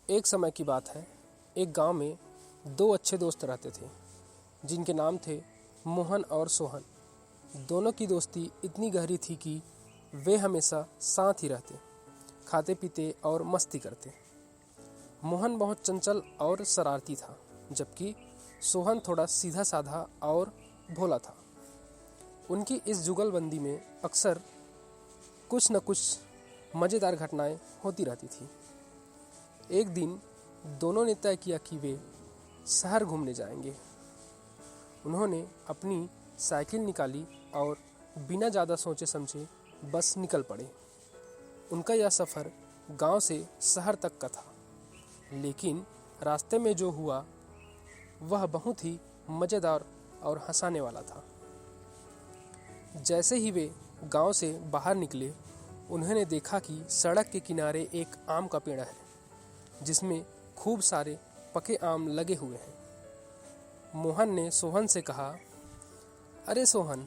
एक समय की बात है। एक गांव में दो अच्छे दोस्त रहते थे जिनके नाम थे मोहन और सोहन। दोनों की दोस्ती इतनी गहरी थी कि वे हमेशा साथ ही रहते, खाते पीते और मस्ती करते। मोहन बहुत चंचल और शरारती था, जबकि सोहन थोड़ा सीधा साधा और भोला था। उनकी इस जुगलबंदी में अक्सर कुछ न कुछ मज़ेदार घटनाएं होती रहती थी। एक दिन दोनों ने तय किया कि वे शहर घूमने जाएंगे। उन्होंने अपनी साइकिल निकाली और बिना ज़्यादा सोचे समझे बस निकल पड़े। उनका यह सफ़र गांव से शहर तक का था, लेकिन रास्ते में जो हुआ वह बहुत ही मज़ेदार और हंसाने वाला था। जैसे ही वे गांव से बाहर निकले, उन्होंने देखा कि सड़क के किनारे एक आम का पेड़ है जिसमें खूब सारे पके आम लगे हुए हैं। मोहन ने सोहन से कहा, अरे सोहन,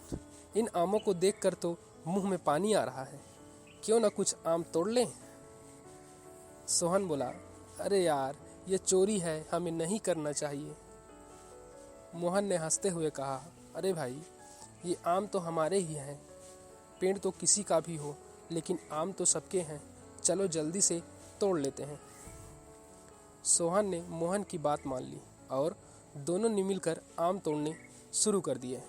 इन आमों को देखकर तो मुंह में पानी आ रहा है, क्यों ना कुछ आम तोड़ लें। सोहन बोला, अरे यार, ये चोरी है, हमें नहीं करना चाहिए। मोहन ने हंसते हुए कहा, अरे भाई, ये आम तो हमारे ही हैं। पेड़ तो किसी का भी हो, लेकिन आम तो सबके हैं। चलो जल्दी से तोड़ लेते हैं। सोहन ने मोहन की बात मान ली और दोनों ने मिलकर आम तोड़ने शुरू कर दिए।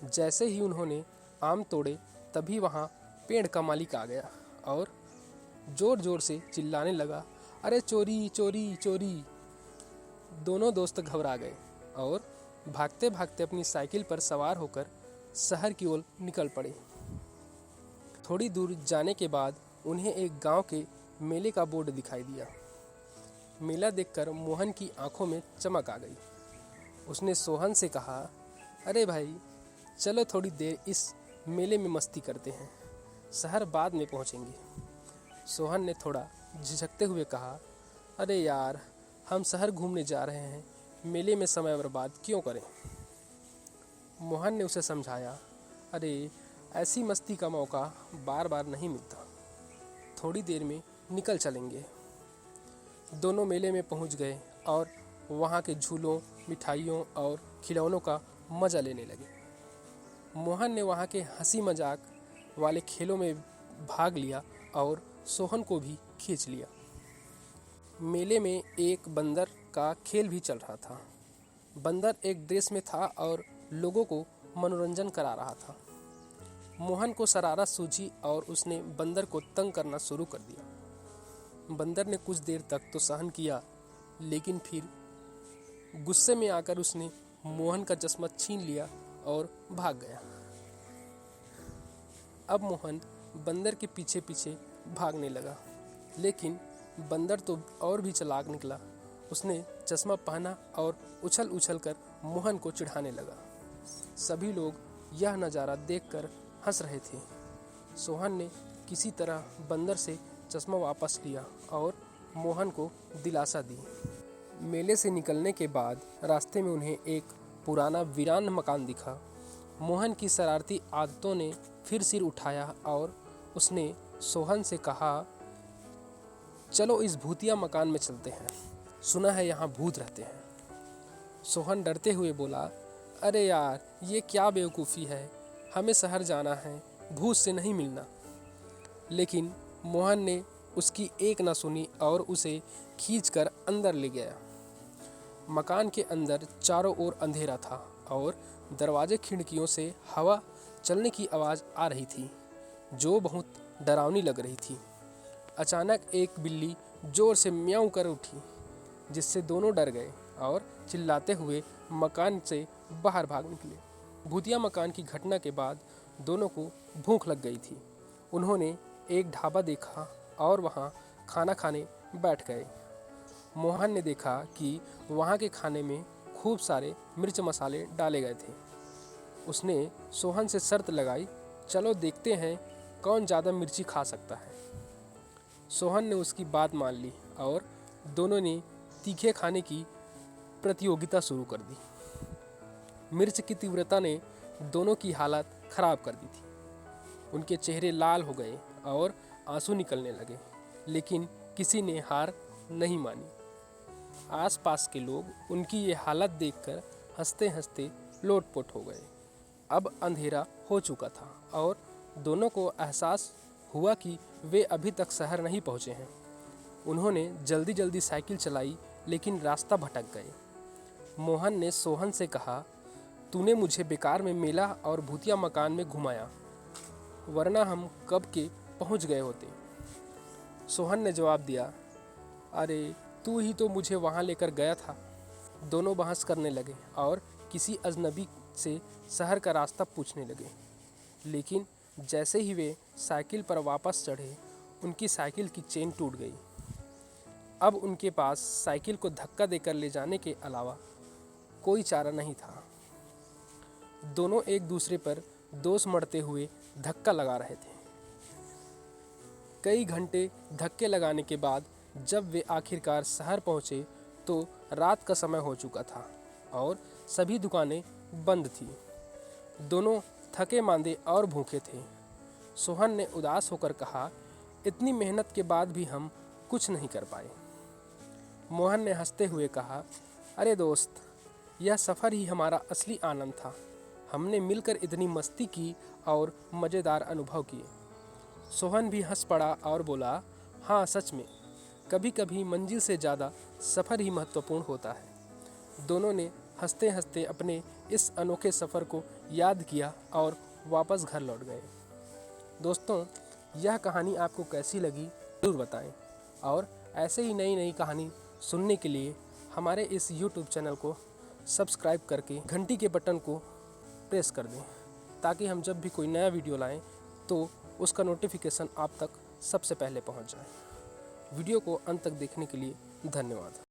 जैसे ही उन्होंने आम तोड़े, तभी वहाँ पेड़ का मालिक आ गया और ज़ोर ज़ोर से चिल्लाने लगा, अरे चोरी चोरी चोरी। दोनों दोस्त घबरा गए और भागते भागते अपनी साइकिल पर सवार होकर शहर की ओर निकल पड़े। थोड़ी दूर जाने के बाद उन्हें एक गांव के मेले का बोर्ड दिखाई दिया। मेला देखकर मोहन की आंखों में चमक आ गई। उसने सोहन से कहा, अरे भाई, चलो थोड़ी देर इस मेले में मस्ती करते हैं, शहर बाद में पहुंचेंगे। सोहन ने थोड़ा झिझकते हुए कहा, अरे यार, हम शहर घूमने जा रहे हैं, मेले में समय बर्बाद क्यों करें। मोहन ने उसे समझाया, अरे ऐसी मस्ती का मौका बार बार नहीं मिलता, थोड़ी देर में निकल चलेंगे। दोनों मेले में पहुंच गए और वहां के झूलों, मिठाइयों और खिलौनों का मज़ा लेने लगे। मोहन ने वहां के हंसी मजाक वाले खेलों में भाग लिया और सोहन को भी खींच लिया। मेले में एक बंदर का खेल भी चल रहा था। बंदर एक ड्रेस में था और लोगों को मनोरंजन करा रहा था। मोहन को शरारत सूझी और उसने बंदर को तंग करना शुरू कर दिया। बंदर ने कुछ देर तक तो सहन किया, लेकिन फिर गुस्से में आकर उसने मोहन का चश्मा छीन लिया और भाग गया। अब मोहन बंदर के पीछे पीछे भागने लगा, लेकिन बंदर तो और भी चालाक निकला। उसने चश्मा पहना और उछल उछल कर मोहन को चिढ़ाने लगा। सभी लोग यह नज़ारा देखकर हंस रहे थे। सोहन ने किसी तरह बंदर से चश्मा वापस लिया और मोहन को दिलासा दी। मेले से निकलने के बाद रास्ते में उन्हें एक पुराना वीरान मकान दिखा। मोहन की शरारती आदतों ने फिर सिर उठाया और उसने सोहन से कहा, चलो इस भूतिया मकान में चलते हैं, सुना है यहाँ भूत रहते हैं। सोहन डरते हुए बोला, अरे यार, ये क्या बेवकूफ़ी है, हमें शहर जाना है, भूत से नहीं मिलना। लेकिन मोहन ने उसकी एक न सुनी और उसे खींचकर अंदर ले गया। मकान के अंदर चारों ओर अंधेरा था और दरवाजे खिड़कियों से हवा चलने की आवाज़ आ रही थी, जो बहुत डरावनी लग रही थी। अचानक एक बिल्ली जोर से म्याऊं कर उठी, जिससे दोनों डर गए और चिल्लाते हुए मकान से बाहर भाग निकले। भूतिया मकान की घटना के बाद दोनों को भूख लग गई थी। उन्होंने एक ढाबा देखा और वहाँ खाना खाने बैठ गए। मोहन ने देखा कि वहाँ के खाने में खूब सारे मिर्च मसाले डाले गए थे। उसने सोहन से शर्त लगाई, चलो देखते हैं कौन ज़्यादा मिर्ची खा सकता है। सोहन ने उसकी बात मान ली और दोनों ने तीखे खाने की प्रतियोगिता शुरू कर दी। मिर्च की तीव्रता ने दोनों की हालत खराब कर दी थी। उनके चेहरे लाल हो गए और आंसू निकलने लगे, लेकिन किसी ने हार नहीं मानी। आसपास के लोग उनकी ये हालत देखकर हंसते हंसते लोटपोट हो गए। अब अंधेरा हो चुका था और दोनों को एहसास हुआ कि वे अभी तक शहर नहीं पहुँचे हैं। उन्होंने जल्दी जल्दी साइकिल चलाई, लेकिन रास्ता भटक गए। मोहन ने सोहन से कहा, तूने मुझे बेकार में मेला और भूतिया मकान में घुमाया, वरना हम कब के पहुंच गए होते। सोहन ने जवाब दिया, अरे तू ही तो मुझे वहां लेकर गया था। दोनों बहस करने लगे और किसी अजनबी से शहर का रास्ता पूछने लगे। लेकिन जैसे ही वे साइकिल पर वापस चढ़े, उनकी साइकिल की चेन टूट गई। अब उनके पास साइकिल को धक्का देकर ले जाने के अलावा कोई चारा नहीं था। दोनों एक दूसरे पर दोष मढ़ते हुए धक्का लगा रहे थे। कई घंटे धक्के लगाने के बाद जब वे आखिरकार शहर पहुंचे तो रात का समय हो चुका था और सभी दुकानें बंद थीं। दोनों थके मांदे और भूखे थे। सोहन ने उदास होकर कहा, इतनी मेहनत के बाद भी हम कुछ नहीं कर पाए। मोहन ने हंसते हुए कहा, अरे दोस्त, यह सफ़र ही हमारा असली आनंद था। हमने मिलकर इतनी मस्ती की और मज़ेदार अनुभव किए। सोहन भी हंस पड़ा और बोला, हाँ सच में, कभी कभी मंजिल से ज़्यादा सफ़र ही महत्वपूर्ण होता है। दोनों ने हंसते हंसते अपने इस अनोखे सफ़र को याद किया और वापस घर लौट गए। दोस्तों, यह कहानी आपको कैसी लगी ज़रूर बताएं और ऐसे ही नई नई कहानी सुनने के लिए हमारे इस YouTube चैनल को सब्सक्राइब करके घंटी के बटन को प्रेस कर दें, ताकि हम जब भी कोई नया वीडियो लाएं तो उसका नोटिफिकेशन आप तक सबसे पहले पहुंच जाए। वीडियो को अंत तक देखने के लिए धन्यवाद।